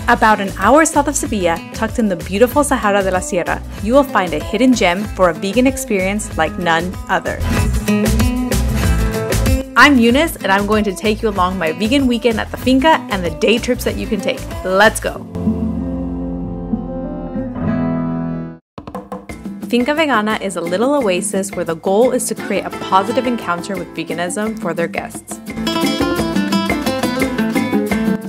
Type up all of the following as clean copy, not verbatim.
About an hour south of Sevilla, tucked in the beautiful Sahara de la Sierra, you will find a hidden gem for a vegan experience like none other. I'm Eunice, and I'm going to take you along my vegan weekend at the finca and the day trips that you can take. Let's go! Finca Vegana is a little oasis where the goal is to create a positive encounter with veganism for their guests.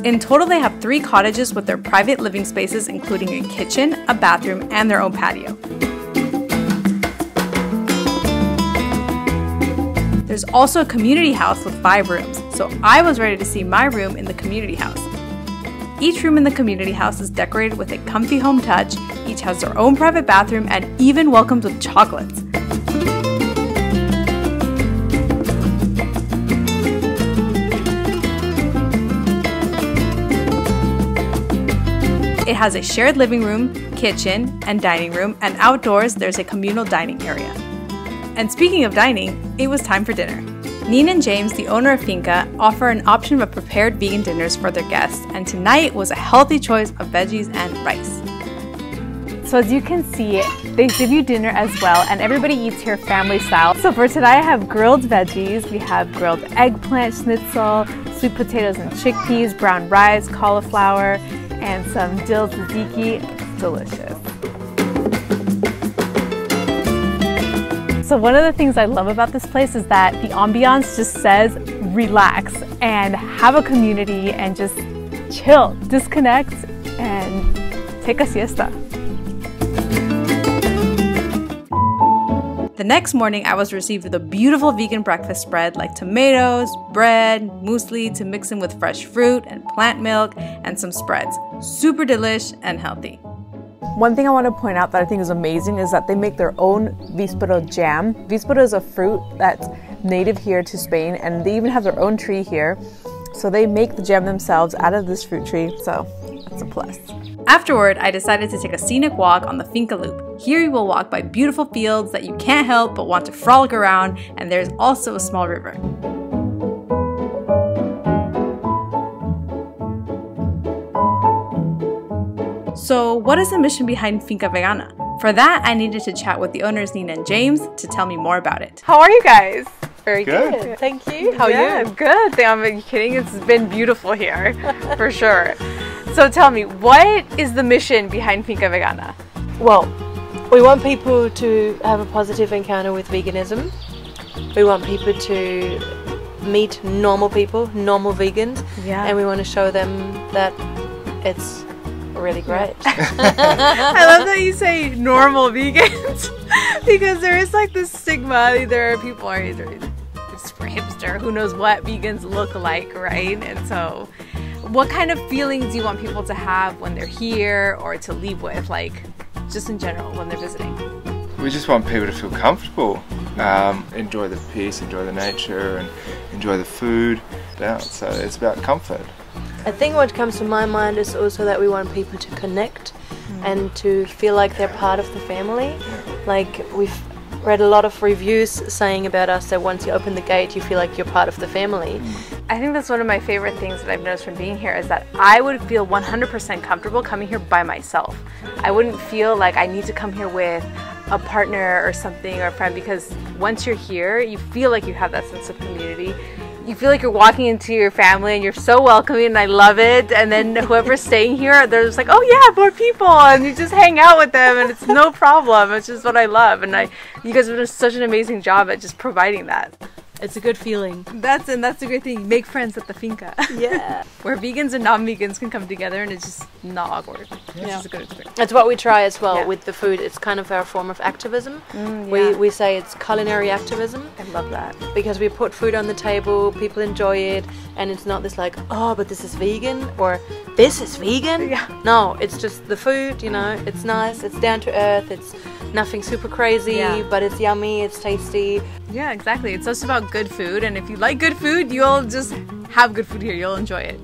In total, they have 3 cottages with their private living spaces, including a kitchen, a bathroom, and their own patio. There's also a community house with 5 rooms, so I was ready to see my room in the community house. Each room in the community house is decorated with a comfy home touch, each has their own private bathroom, and even welcomed with chocolates. It has a shared living room, kitchen, and dining room, and outdoors there's a communal dining area. And speaking of dining, it was time for dinner. Nina and James, the owner of Finca, offer an option of prepared vegan dinners for their guests, and tonight was a healthy choice of veggies and rice. So as you can see, they give you dinner as well, and everybody eats here family style. So for tonight I have grilled veggies, we have grilled eggplant schnitzel, sweet potatoes and chickpeas, brown rice, cauliflower, and some dill tzatziki. Delicious. So one of the things I love about this place is that the ambiance just says relax and have a community and just chill, disconnect, and take a siesta. The next morning, I was received with a beautiful vegan breakfast spread like tomatoes, bread, muesli to mix in with fresh fruit and plant milk, and some spreads. Super delish and healthy. One thing I want to point out that I think is amazing is that they make their own víspero jam. Víspero is a fruit that's native here to Spain, and they even have their own tree here. So they make the jam themselves out of this fruit tree, so that's a plus. Afterward, I decided to take a scenic walk on the Finca Loop. Here you will walk by beautiful fields that you can't help but want to frolic around, and there's also a small river. So what is the mission behind Finca Vegana? For that, I needed to chat with the owners Nina and James to tell me more about it. How are you guys? Very good. Thank you. How are you? Good. I'm kidding. It's been beautiful here, for sure. So tell me, what is the mission behind Finca Vegana? Well, we want people to have a positive encounter with veganism. We want people to meet normal people, normal vegans, and we want to show them that it's really great. I love that you say normal vegans because there is like this stigma. There are people are either super hipster, who knows what vegans look like, right? And so what kind of feelings do you want people to have when they're here or to leave with, like just in general when they're visiting? We just want people to feel comfortable, enjoy the peace, enjoy the nature, and enjoy the food. So it's about comfort. I think what comes to my mind is also that we want people to connect and to feel like they're part of the family. Like we've read a lot of reviews saying about us that once you open the gate you feel like you're part of the family. I think that's one of my favorite things that I've noticed from being here is that I would feel 100% comfortable coming here by myself. I wouldn't feel like I need to come here with a partner or something or a friend, because once you're here you feel like you have that sense of community. You feel like you're walking into your family and you're so welcoming, and I love it. And then whoever's staying here, they're just like, oh yeah, more people, and you just hang out with them and it's no problem. It's just what I love, and you guys have done such an amazing job at just providing that. It's a good feeling. That's a great thing. Make friends at the finca. Yeah. Where vegans and non-vegans can come together and it's just not awkward. It's just a good experience. That's what we try as well with the food. It's kind of our form of activism. We say it's culinary activism. I love that. Because we put food on the table, people enjoy it, and it's not this like, oh, but this is vegan, or this is vegan. Yeah. No, it's just the food, you know, it's nice, it's down to earth, it's nothing super crazy, but it's yummy, it's tasty. Yeah, exactly. It's just about good food, and if you like good food, you'll just have good food here. You'll enjoy it.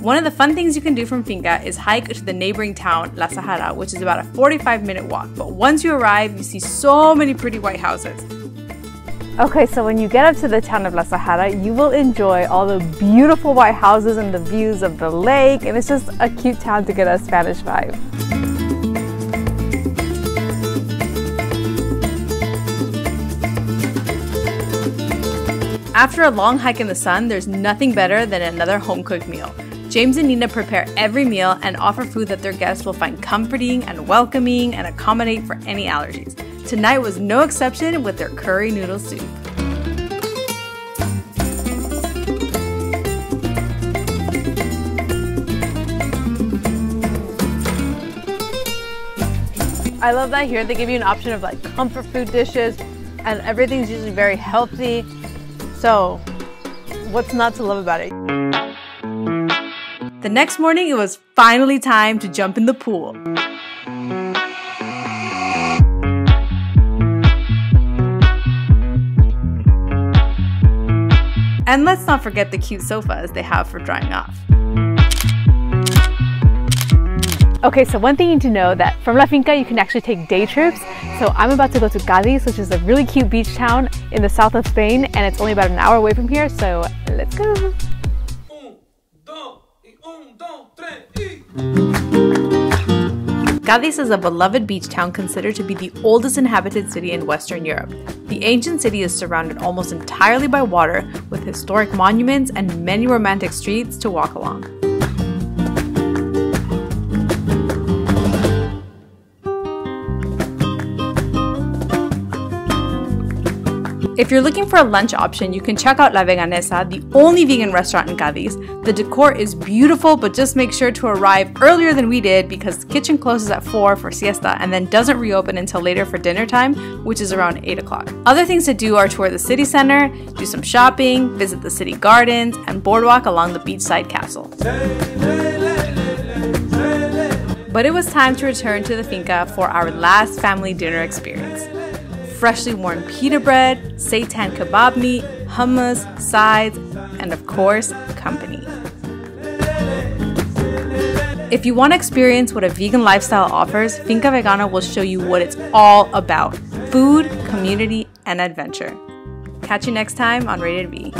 One of the fun things you can do from Finca is hike to the neighboring town, La Sahara, which is about a 45-minute walk. But once you arrive, you see so many pretty white houses. Okay, so when you get up to the town of La Sahara, you will enjoy all the beautiful white houses and the views of the lake, and it's just a cute town to get a Spanish vibe. After a long hike in the sun, there's nothing better than another home-cooked meal. James and Nina prepare every meal and offer food that their guests will find comforting and welcoming and accommodate for any allergies. Tonight was no exception with their curry noodle soup. I love that here they give you an option of like comfort food dishes, and everything's usually very healthy. So what's not to love about it? The next morning, it was finally time to jump in the pool. And let's not forget the cute sofas they have for drying off. Okay, so one thing you need to know that from La Finca you can actually take day trips. So I'm about to go to Cádiz, which is a really cute beach town in the south of Spain, and it's only about an hour away from here, so let's go! Cádiz is a beloved beach town considered to be the oldest inhabited city in Western Europe. The ancient city is surrounded almost entirely by water, with historic monuments and many romantic streets to walk along. If you're looking for a lunch option, you can check out La Veganesa, the only vegan restaurant in Cádiz. The decor is beautiful, but just make sure to arrive earlier than we did because the kitchen closes at 4 for siesta and then doesn't reopen until later for dinner time, which is around 8 o'clock. Other things to do are tour the city center, do some shopping, visit the city gardens, and boardwalk along the beachside castle. But it was time to return to the finca for our last family dinner experience. Freshly worn pita bread, seitan kebab meat, hummus, sides, and of course, company. If you want to experience what a vegan lifestyle offers, Finca Vegana will show you what it's all about: food, community, and adventure. Catch you next time on Rated V.